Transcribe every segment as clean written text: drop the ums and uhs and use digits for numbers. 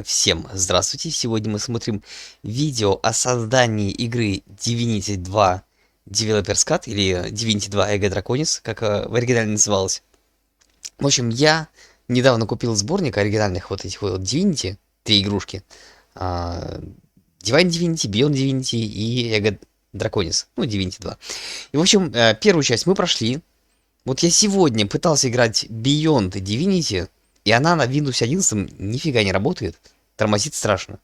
Всем здравствуйте! Сегодня мы смотрим видео о создании игры Divinity 2 Developer's Cut или Divinity 2 Draconis, как в оригинале называлось. В общем, я недавно купил сборник оригинальных вот этих вот Divinity, 3 игрушки. Divine Divinity, Beyond Divinity и Draconis, ну, Divinity 2. И, в общем, первую часть мы прошли. Вот я сегодня пытался играть Beyond Divinity, и она на Windows 11 нифига не работает. Тормозит страшно.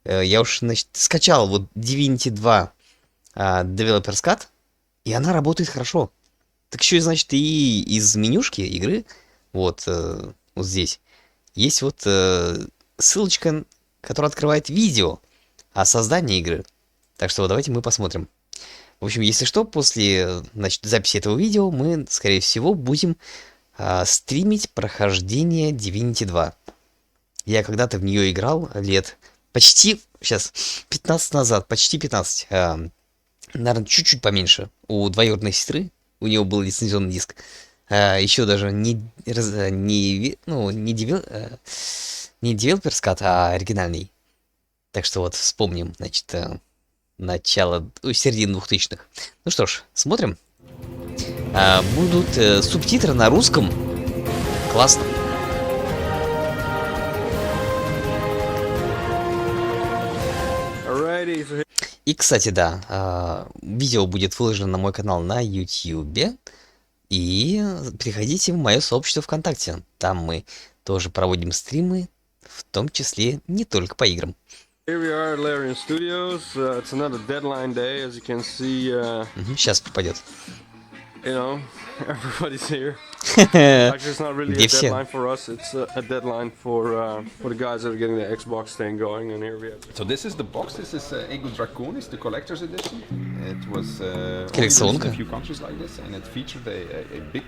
Я уж, значит, скачал вот Divinity 2 Developer's Cut, и она работает хорошо. Так еще, значит, и из менюшки игры, вот здесь, есть вот ссылочка, которая открывает видео о создании игры. Так что давайте мы посмотрим. В общем, если что, после, значит, записи этого видео мы, скорее всего, будем стримить прохождение Divinity 2. Я когда-то в нее играл лет почти, сейчас, 15 назад, почти 15. Наверное, чуть-чуть поменьше. У двоюродной сестры, у нее был лицензионный диск. Еще даже не Developer's Cut, а оригинальный. Так что вот, вспомним, значит, начало, середины 2000-х. Ну что ж, смотрим. Будут субтитры на русском. Классно. И, кстати, да, видео будет выложено на мой канал на YouTube. И приходите в мое сообщество ВКонтакте. Там мы тоже проводим стримы, в том числе не только по играм. Сейчас попадет. Everybody's here. Где Actually, it's not really a все? deadline for us. It's a deadline for the guys that are getting the Xbox thing going. And here we have. So this is the box. This is Ego Draconis, the collector's edition. It was only Коллекционка. in a few countries like this, and it featured a big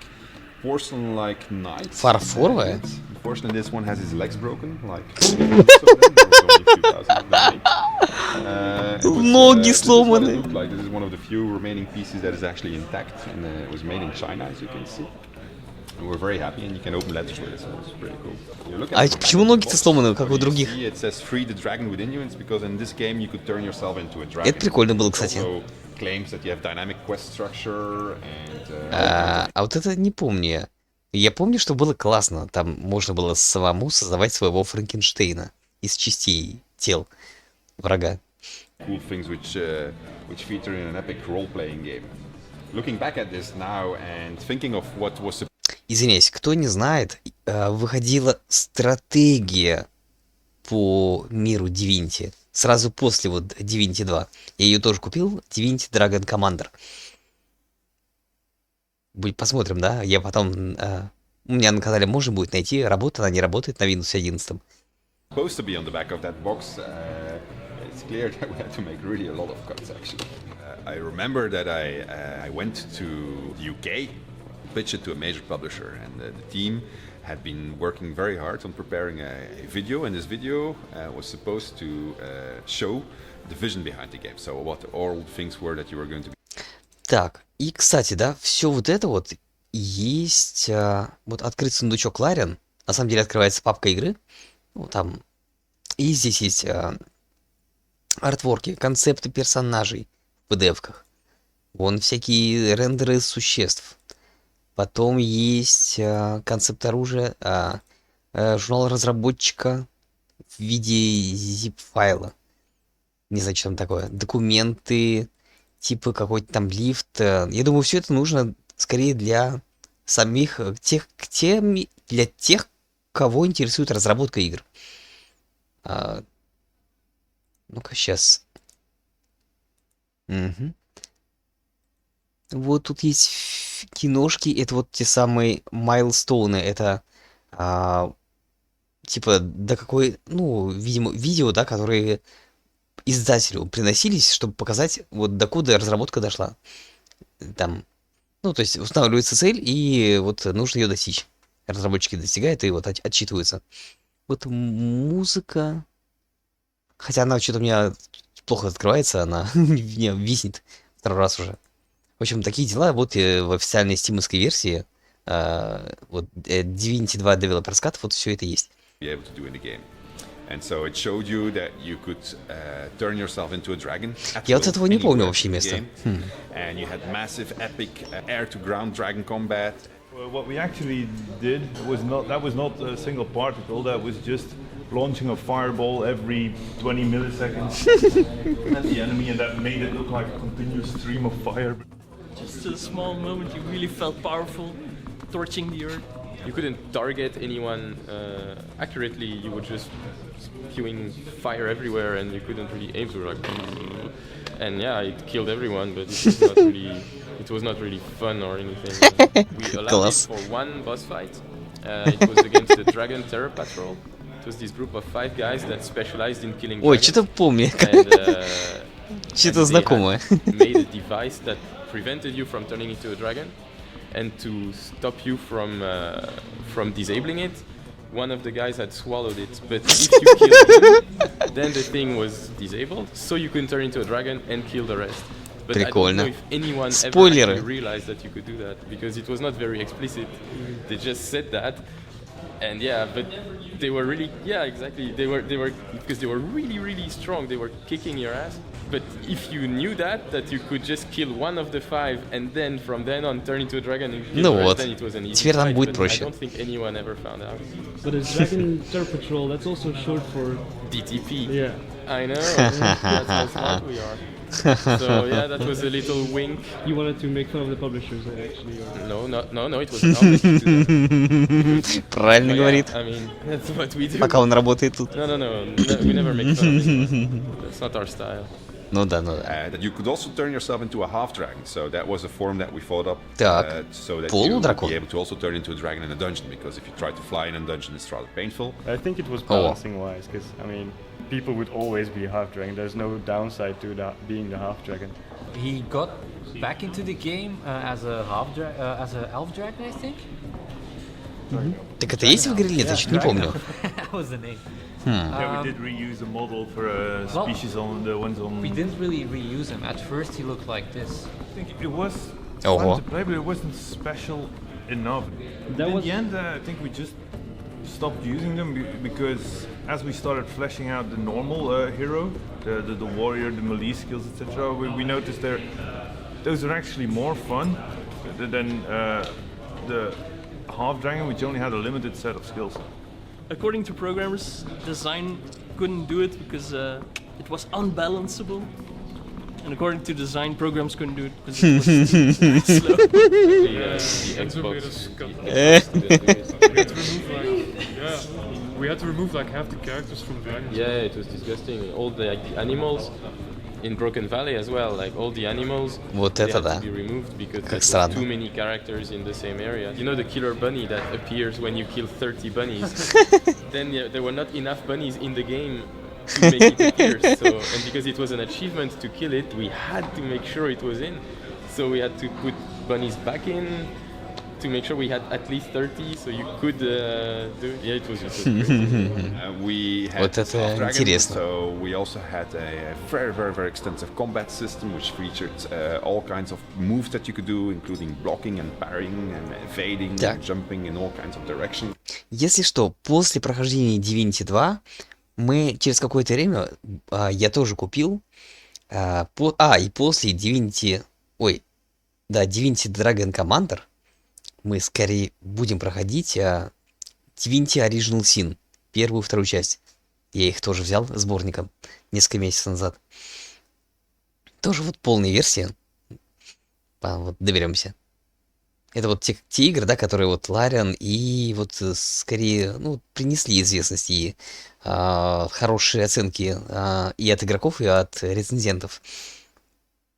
porcelain-like knight. Фарфоровая? Unfortunately, this one has his legs broken. Like most of them. There was only a few thousand of them made. Ноги This is what it сломаны. looked like. This is one of the few remaining pieces that is actually intact, and it was made in China, as you can see. And we're very happy, and you can open letters with it, so it's pretty cool. You look at А the почему ноги-то сломаны, как у you других? see it says free the dragon within you. It's because in this game you could turn yourself into a dragon. Это прикольно было, It кстати. also claims that you have dynamic quest structure and А вот это не помню я. Я помню, что было классно. Там можно было самому создавать своего Франкенштейна из частей тел врага. cool things which feature in an epic role-playing game. Looking back at this now and thinking of what was Извиняюсь, кто не знает, выходила стратегия по миру Divinity. Сразу после вот Divinity 2. Я ее тоже купил. Divinity Dragon Commander. Посмотрим, да? Я потом... у меня на канале можно будет найти. Работает она, не работает на Windows 11. supposed to be on the back of that box, it's clear that we had to make really a lot of cuts actually. I remember that I went to the UK, pitched it to a major publisher, and the team had been working very hard on preparing a video, and this video was supposed to show the vision behind the game, so what all things were that you were going to be. Так, и, кстати, да, все вот это вот есть... вот открыть сундучок Лариан. На самом деле открывается папка игры. Ну, там... И здесь есть артворки, концепты персонажей в PDF-ках. Вон всякие рендеры существ. Потом есть концепт оружия, журнал разработчика в виде zip-файла. Не знаю, что там такое. Документы, типа какой-то там лифт. Я думаю, все это нужно скорее для самих для тех, кого интересует разработка игр. Ну-ка, сейчас. Угу. Вот тут есть киношки. Это вот те самые майлстоуны. Это типа до какой, ну, видимо, видео, да, которые издателю приносились, чтобы показать, вот докуда разработка дошла. Там, ну, то есть устанавливается цель, и вот нужно ее достичь. Разработчики достигают и вот отчитываются. Вот музыка. Хотя она что-то у меня плохо открывается, она меня виснет второй раз уже. В общем, такие дела. Вот в официальной стимовской версии вот Divinity 2 Developer's Cut вот все это есть. Be able to do in the game. And so it showed you that you could turn yourself into a dragon. Я вот этого не помню вообще места. And you had massive, epic air-to-ground dragon combat. Well, what we actually did was not a single particle. That was just launching a fireball every 20 milliseconds at the enemy, and that made it look like a continuous stream of fire. Just a small moment, you really felt powerful, torching the earth. You couldn't target anyone accurately. You were just spewing fire everywhere, and you couldn't really aim. So like, and yeah, it killed everyone, but it was not really fun or anything. We allowed it for one boss fight. It was against the Dragon Terror Patrol. It was this group of 5 guys that specialized in killing Ой, dragons. что-то помню. Что-то знакомое. Made a device that prevented you from turning into a dragon, and to stop you from disabling it, one of the guys had swallowed it. But if you killed him, then the thing was disabled, so you couldn't turn into a dragon and kill the rest. But I don't know if anyone ever actually realized that you could do that, because it was not very explicit. They just said that, and yeah, but they were really, yeah, exactly. They were because they were really strong. They were kicking your ass. But if you knew that you could just kill one of the 5 and then from then on turn into a dragon and kill the rest, then it was an easy fight. But I don't think anyone ever found out. But a Dragon Terror Patrol, that's also short for DTP. Yeah. I know. That's how smart we are. So yeah, that was a little wink. You wanted to make fun of the publishers, actually? Or... No, it was an homage to them. Правильно говорит. I mean, that's what we do. Пока он работает тут. No, we never make fun of anyone. That's not our style. Ну да. That you could also turn yourself into a half dragon. So that was a form that we thought up. Так. So that you would Полудракон. be able to also turn into a dragon in a dungeon. Because if you try to fly in a dungeon, it's rather painful. I think it was balancing wise, because I mean, people would always be a half dragon. There's no downside to that being the half dragon. He got back into the game as a elf dragon, I think. Так это есть в игре или нет? Я чуть не помню. That was the name. Yeah, we did reuse a model for a species on the ones on. We didn't really reuse him. At first, he looked like this. I think it was fun to play, but it wasn't special enough. In the end, I think we just stopped using them because as we started fleshing out the normal hero, the warrior, the melee skills, etc., we noticed those are actually more fun than the half dragon, which only had a limited set of skills. According to programmers, design couldn't do it because it was unbalanceable. And according to design, programs couldn't do it because it was slow. The Xbox. We had to remove like half the characters from Dragon. Yeah, it was disgusting. All the animals in Broken Valley as well, like all the animals, Вот they это had да. to be removed because there странно. were too many characters in the same area. You know the killer bunny that appears when you kill 30 bunnies? Then there were not enough bunnies in the game to make it appear. So, and because it was an achievement to kill it, we had to make sure it was in. So we had to put bunnies back in to make sure we had at least 30, so you could do it. Yeah, it was just crazy. We had Вот это dragon, интересно. so we also had a very extensive combat system which featured all kinds of moves that you could do, including blocking and parrying and evading and jumping in all kinds of directions. Если что, после прохождения Divinity 2 мы через какое-то время я тоже купил и после Divinity Dragon Commander мы скорее будем проходить Divinity Original Sin, первую и вторую часть. Я их тоже взял сборником несколько месяцев назад. Тоже вот полная версия. Вот доберемся. Это вот те игры, да, которые вот Лариан и вот скорее, принесли известность и хорошие оценки и от игроков, и от рецензентов.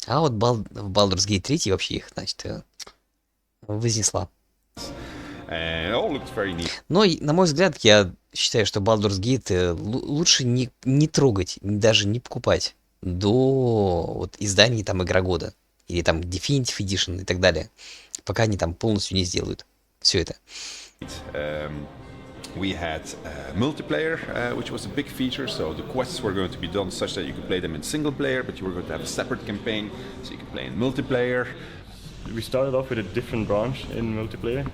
А вот Baldur's Gate 3 вообще их, значит, вознесла. Но, на мой взгляд, я считаю, что Baldur's Gate лучше не трогать, даже не покупать до вот изданий там Игра года или там Definitive Edition и так далее, пока они там полностью не сделают все это. We had multiplayer, which was a big feature, so the quests were going to be done such that you could play them in single player, but you were going to have a separate campaign, so you could play in multiplayer. We started off with a different branch in multiplayer,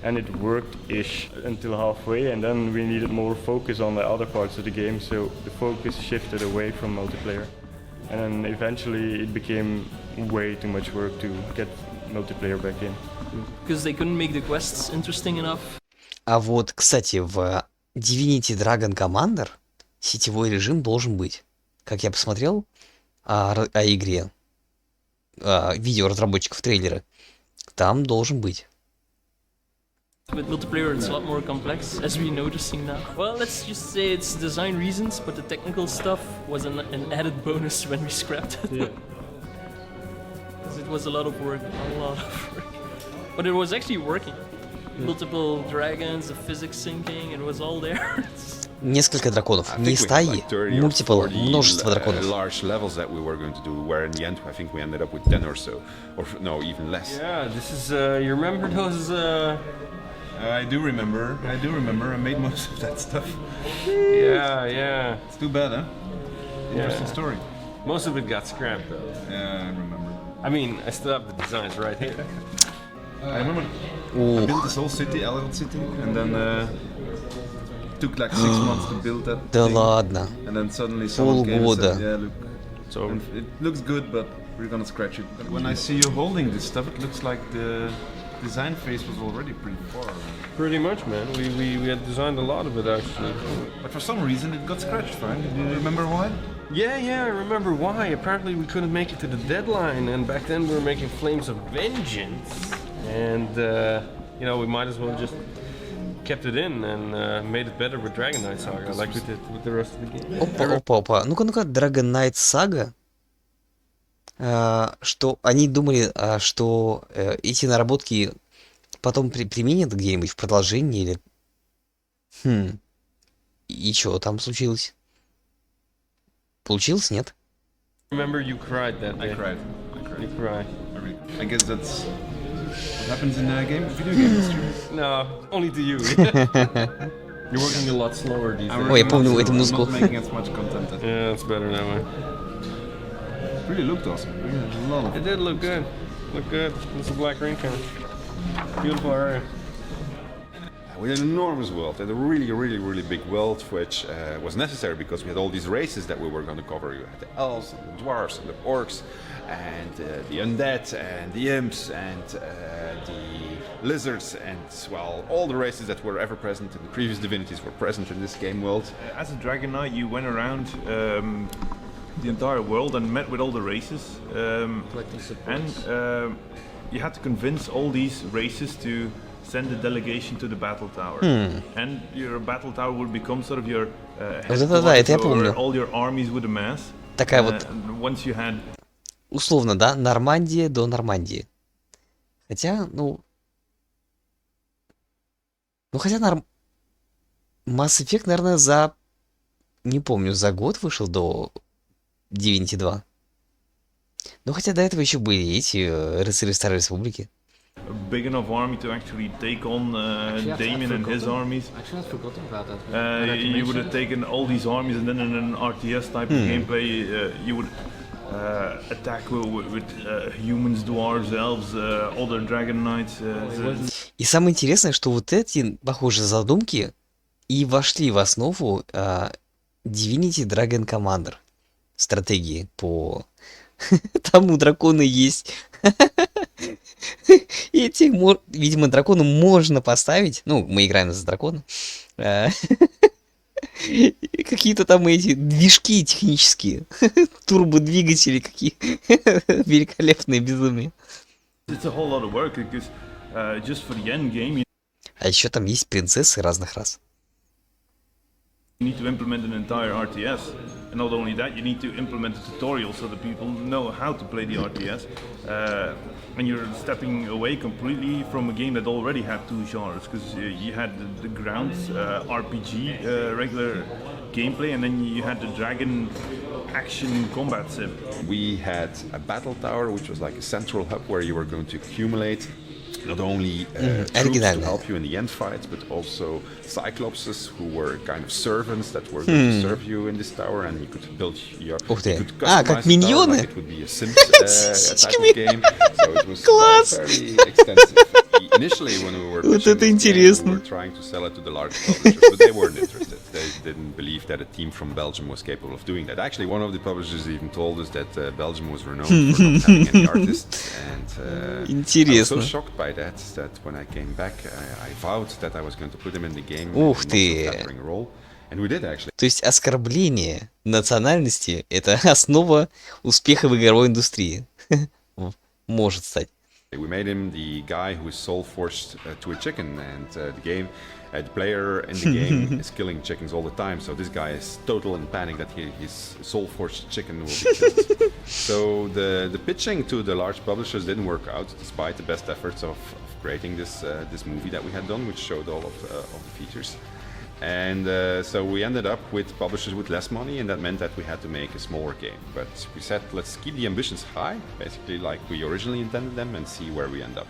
and it worked-ish until halfway, and then we needed more focus on the other parts of the game, so the focus shifted away from multiplayer. And then eventually it became way too much work to get multiplayer back in. Because they couldn't make the quests interesting enough. А вот, кстати, в Divinity Dragon Commander сетевой режим должен быть. Как я посмотрел о игре, видео разработчиков трейлера, там должен быть. With multiplayer, it's a lot more complex, as we're noticing now. Well, let's just say it's design reasons, but the technical stuff was an added bonus when we scrapped it. Yeah. Because it was a lot of work, But it was actually working. Multiple dragons, the physics syncing, it was all there. Несколько драконов, не стаи, мультипл, множество драконов. Large levels that we were going to do, where in the end I think we ended up with 10 or so, or no, even less. Yeah, this is. You remember those? I do remember. I made most of that stuff. Yeah. It's too bad, huh? Interesting story. Most of it got scrapped though. Yeah, I remember. I mean, I still have the designs right here. I remember. I built this whole city, Elegant City, and then took like 6 months to build that. Да ладно. And then suddenly someone came and said, "Yeah, look, So it looks good, but we're gonna scratch it." When I see you holding this stuff, it looks like the design phase was already pretty far. pretty much, man. We had designed a lot of it actually. But for some reason, it got scratched, right? Do you remember why? Yeah, I remember why. Apparently, we couldn't make it to the deadline, and back then we were making Flames of Vengeance, and we might as well just kept it in and made it better with Dragon Knight Saga, like we did with the rest of the game. Опа. Ну-ка, Dragon Knight Saga. Что они думали, что эти наработки потом применят где-нибудь в продолжении или... И что там случилось? Получилось, нет? Remember you cried that day. I cried. You cried. I guess that's what happens in video game history. No, only to you. You're working a lot slower these days. Ой, я помню эту музыку. I'm not making as much content. Yeah, it's better that way. It really looked awesome. A lot of It did look good. Look good. It's a black ring camera. Beautiful area. We had an enormous world, and a really big world, which was necessary because we had all these races that we were going to cover. You had the elves, and the dwarves, and the orcs, and the undead, and the imps, and the lizards, and well, all the races that were ever present in the previous divinities were present in this game world. As a Dragon Knight, you went around the entire world and met with all the races, and you had to convince all these races to send a delegation to the battle tower, and your battle tower would become sort of your это я помню. where all your armies would amass. Такая вот, Once you had условно, да, Нормандия до Нормандии. Хотя, Mass Effect, наверное, не помню, за год вышел до Divinity 2. Но хотя до этого еще были эти рыцари Старой Республики. a big enough army to actually take on Damien and his armies. Actually, I've forgotten about that. You would have taken all these armies, and then in an RTS type of gameplay, you would attack with humans, dwarves, elves, other dragon knights. И самое интересное, что вот эти, похоже, задумки и вошли в основу Divinity Dragon Commander. Стратегии по... Там у дракона есть... Эти, видимо, дракону можно поставить. Ну, мы играем за дракона. Какие-то там эти движки технические. Турбодвигатели какие. Великолепные безумие. А еще там есть принцессы разных рас. You need to implement an entire RTS, and not only that, you need to implement a tutorial so that people know how to play the RTS. And you're stepping away completely from a game that already had two genres, because you had the ground RPG, regular gameplay, and then you had the dragon action combat sim. We had a battle tower, which was like a central hub where you were going to accumulate not only troops to help you in the end fights, but also cyclopses who were kind of servants that were going to serve you in this tower, and you could build your... Ух ты. You could customize как миньоны? like it would be a Sims type of game, so it was very extensive. Initially, when we were Вот pitching это this game, we интересно. were trying to sell it to the large publishers, but they weren't interested. They didn't believe that a team from Belgium was capable of doing that. Actually, one of the publishers even told us that Belgium was renowned for not having any artists. And I was so Интересно. shocked by that when I came back, I vowed that I was going to put him in the game in a Ух not so ты. flattering role. And we did actually. То есть оскорбление национальности — это основа успеха в игровой индустрии. Может стать. We made him the guy who is soul forced to a chicken, and the player in the game is killing chickens all the time. So this guy is total in panic that his soul forced chicken will be killed. So the pitching to the large publishers didn't work out, despite the best efforts of creating this movie that we had done, which showed all of the features. And so we ended up with publishers with less money, and that meant that we had to make a smaller game. But we said, let's keep the ambitions high, basically like we originally intended them, and see where we end up.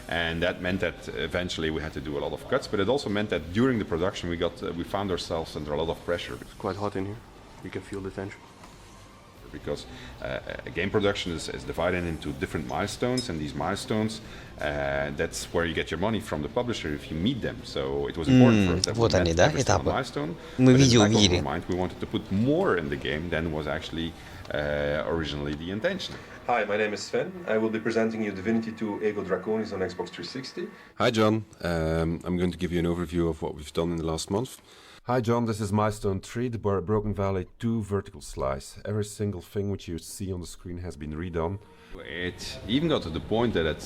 And that meant that eventually we had to do a lot of cuts, but it also meant that during the production we found ourselves under a lot of pressure. It's quite hot in here. You can feel the tension. Because a game production is divided into different milestones, and these milestones, that's where you get your money from the publisher if you meet them. So it was important for us that Вот we они, met да, every single этапы. milestone. Мы But in the видео back of our видели. mind, we wanted to put more in the game than was actually originally the intention. Hi, my name is Sven. I will be presenting you Divinity II Ego Draconis on Xbox 360. Hi John, I'm going to give you an overview of what we've done in the last month. Hi John, this is Milestone 3, the Broken Valley 2 vertical slice. Every single thing which you see on the screen has been redone. It even got to the point that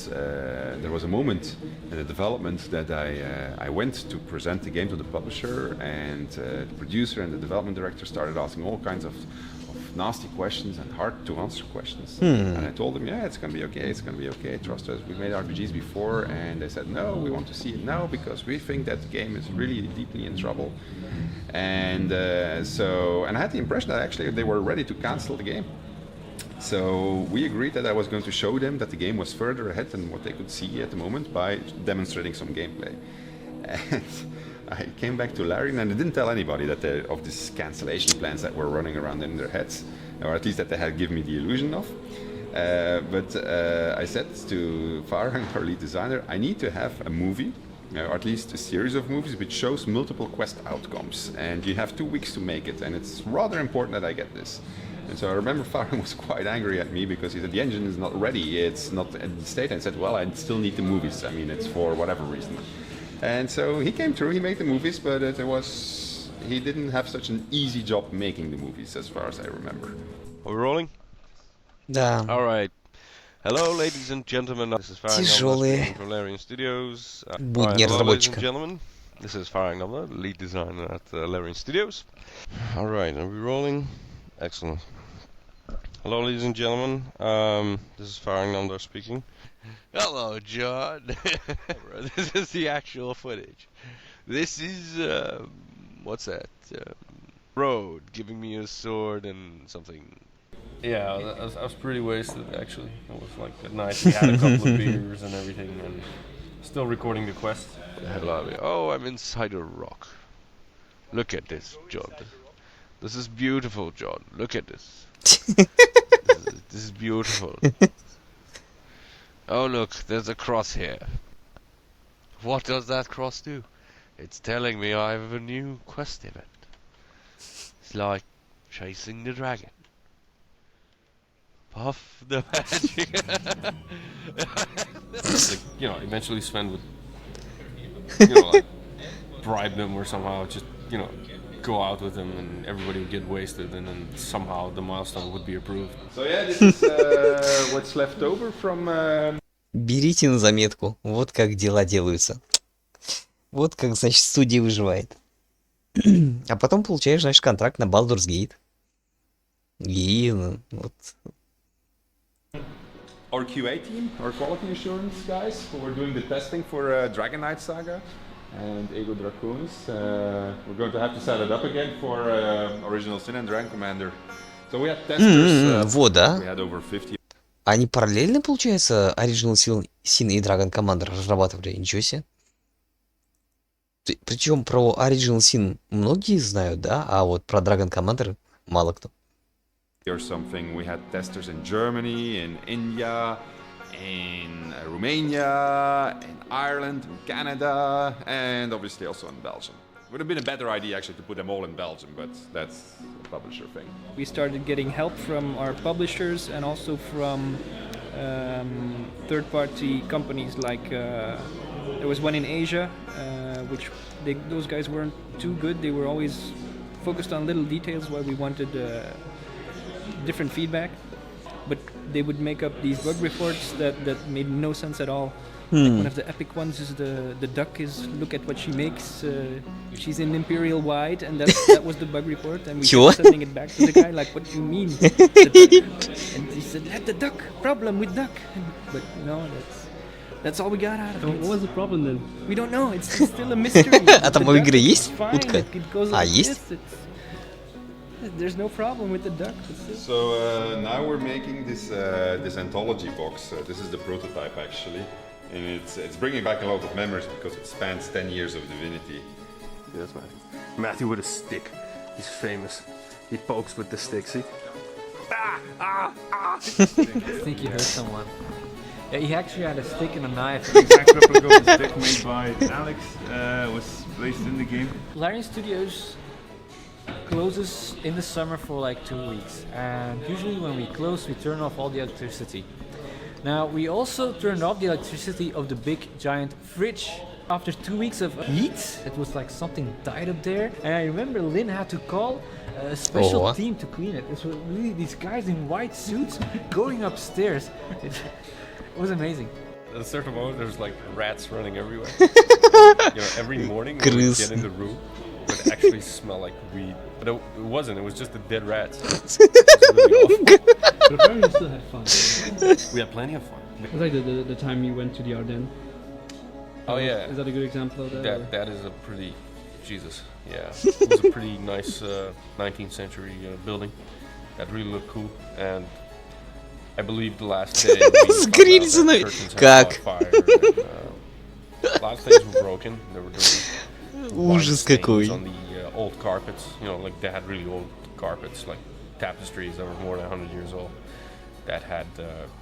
there was a moment in the development that I went to present the game to the publisher, and the producer and the development director started asking all kinds of nasty questions and hard to answer questions. And I told them, yeah, it's going to be okay, it's going to be okay, trust us. We made RPGs before, and they said, no, we want to see it now because we think that the game is really deeply in trouble. And and I had the impression that actually they were ready to cancel the game. So we agreed that I was going to show them that the game was further ahead than what they could see at the moment by demonstrating some gameplay. And I came back to Larry, and I didn't tell anybody that of these cancellation plans that were running around in their heads, or at least that they had given me the illusion of. But I said to Farhang, our lead designer, I need to have a movie, or at least a series of movies which shows multiple quest outcomes, and you have 2 weeks to make it, and it's rather important that I get this. And so I remember Farhang was quite angry at me because he said the engine is not ready, it's not in the state. And I said, well, I still need the movies. I mean, it's for whatever reason. And so he came through, he made the movies, but he didn't have such an easy job making the movies, as far as I remember. Are we rolling? Да. All right. Hello, ladies and gentlemen. This is Farhang Тяжелые from Larian Studios. будни Hello, ladies and разработчика. gentlemen. This is Farhang Nobler, lead designer at Larian Studios. All right, are we rolling? Excellent. Hello, ladies and gentlemen. This is Farhang Nobler speaking. Hello, John. This is the actual footage. This is what's that? Road giving me a sword and something. Yeah, I was pretty wasted actually. It was like at night. We had a couple of beers and everything, and still recording the quest. The hell are we? Oh, I'm inside a rock. Look at this, John. This is beautiful, John. Look at this. This is beautiful. Oh look, there's a cross here. What does that cross do? It's telling me I have a new quest event. It's like chasing the dragon. Puff the magic. Like, eventually Sven would, like bribe them or somehow just, go out with them, and everybody would get wasted, and then somehow the milestone would be approved. So yeah, this is what's left over from... Берите на заметку. Вот как дела делаются. Вот как, значит, студия выживает. А потом получаешь, значит, контракт на Baldur's Gate. И вот. Our QA team, our quality assurance guys, who were doing the testing for Dragon Knight Saga and Ego Draconis. We're going to have to set it up again for Original Sin and Dragon Commander. So we had testers. Вот, да. We had over 50. Они параллельно, получается, Original Sin и Dragon Commander разрабатывали? Ничего себе. Причем про Original Sin многие знают, да? А вот про Dragon Commander mало кто. Or something. We had testers in Germany, in India, in Romania, in Ireland, in Canada, and obviously also in Belgium. Would have been a better idea actually to put them all in Belgium, but that's a publisher thing. We started getting help from our publishers and also from third-party companies like there was one in Asia, which those guys weren't too good. They were always focused on little details while we wanted different feedback. But they would make up these bug reports that made no sense at all. Like one of the epic ones is the duck is, look at what she makes. She's in Imperial White, and that was the bug report. And we kept sending it back to the guy, like, what do you mean? And he said, let the duck, problem with duck. But no, that's all we got out of it. What was the problem then? We don't know, it's still a mystery. А там у игры есть утка? А, есть? There's no problem with the duck. So now we're making this anthology box. This is the prototype actually, and it's bringing back a lot of memories because it spans 10 years of Divinity. Yes, Matthew. Matthew with a stick. He's famous. He pokes with the stick. See? I think he hurt someone. Yeah, he actually had a stick and a knife. The exact replica of the stick made by Alex was placed in the game. Larian Studios closes in the summer for like 2 weeks, and usually when we close we turn off all the electricity. Now we also turned off the electricity of the big giant fridge. After 2 weeks of heat, it was like something died up there, and I remember Lynn had to call a special team to clean it. It was really these guys in white suits going upstairs. It was amazing. At a certain moment there's like rats running everywhere. You know, every morning when we get in the room it would actually smell like weed. But it wasn't, it was just the dead rats. It was really awful. But apparently you still had fun. We had plenty of fun. It was like the time you went to the Ardennes. Oh yeah. Is that a good example of that? That is a pretty, Jesus, yeah. It was a pretty nice 19th century building. That really looked cool. And I believe the last day we found out that curtains had caught fire. And, a lot of things were broken. There were Ужас какой. on the old carpets, you know, like they had really old carpets, like tapestries that were more than 100 years old. That had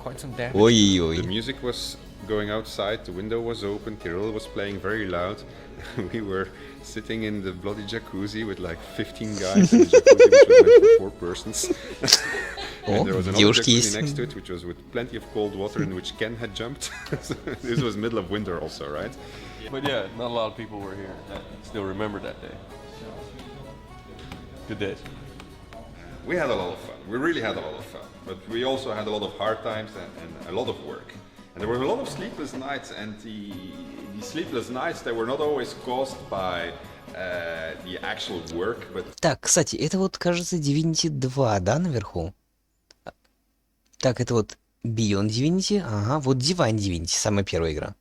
quite some damage. The music was going outside, the window was open, Kirill was playing very loud. We were sitting in the bloody jacuzzi with like 15 guys in the jacuzzi, which was meant for 4 persons. And there was another jacuzzi next to it, which was with plenty of cold water in which Ken had jumped. This was middle of winter also, right? But yeah, not a lot of people were here that still remember that day. Good days. We had a lot of fun. We really had a lot of fun. But we also had a lot of hard times and a lot of work. And there were a lot of sleepless nights, and the sleepless nights, they were not always caused by the actual work, but... Так, кстати, это вот, кажется, Divinity 2, да, наверху? Так, это вот Beyond Divinity, ага, вот Divine Divinity, самая первая игра.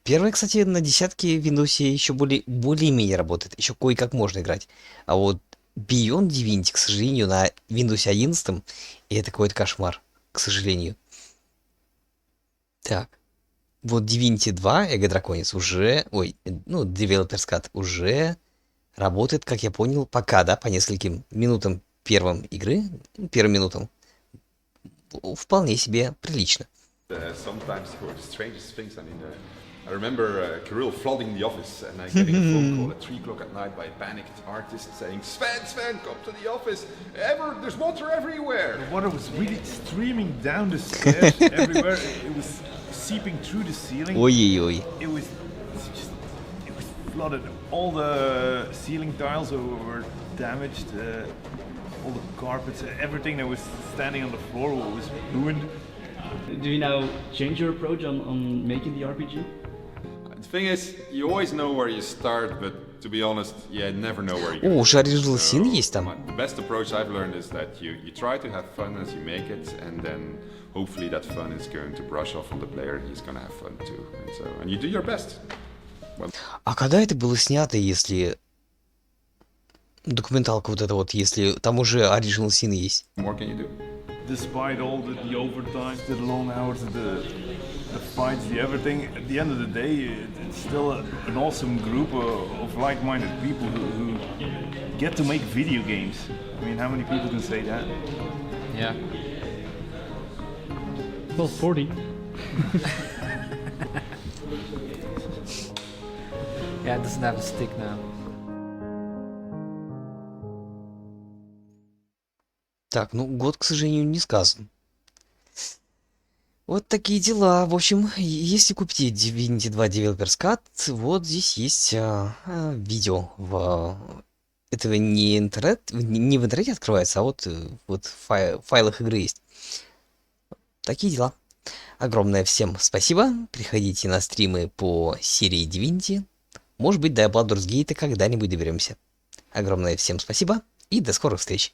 Первая, кстати, на десятке в Windows еще более-менее работает, еще кое-как можно играть. А вот Beyond Divinity, к сожалению, на Windows 11, и это какой-то кошмар, к сожалению. Так, вот Divinity 2, Draconis уже, Developer's Cut уже работает, как я понял, пока, да, по нескольким минутам первым минутам, вполне себе прилично. Sometimes for the strangest things, I mean, I remember Kirill flooding the office and getting a phone call at 3 o'clock at night by a panicked artist saying, Sven, come to the office, there's water everywhere. The water was really streaming down the stairs everywhere, it was seeping through the ceiling. It was flooded, all the ceiling tiles were damaged, all the carpets, everything that was standing on the floor was ruined. Do you now change your approach on making the RPG? The thing is, you always know where you start, but to be honest, you never know where you go. Уже Original Sin есть там. The best approach I've learned is that you try to have fun as you make it, and then hopefully that fun is going to brush off on the player, he's gonna have fun too. And you do your best. А когда это было снято, если... Документалка вот эта вот, если там уже Original Sin есть? What more can you do? Despite all the overtime, the long hours, the fights, the everything, at the end of the day, it's still an awesome group of like-minded people who get to make video games. I mean, how many people can say that? Yeah. Well, 40. Yeah, it doesn't have a stick now. Так, ну, год, к сожалению, не сказан. Вот такие дела. В общем, если купите Divinity 2 Developer's Cut, вот здесь есть видео. Это не интернет, не в интернете открывается, а вот в файлах игры есть. Такие дела. Огромное всем спасибо. Приходите на стримы по серии Divinity. Может быть, до Baldur's Gate когда-нибудь доберемся. Огромное всем спасибо и до скорых встреч.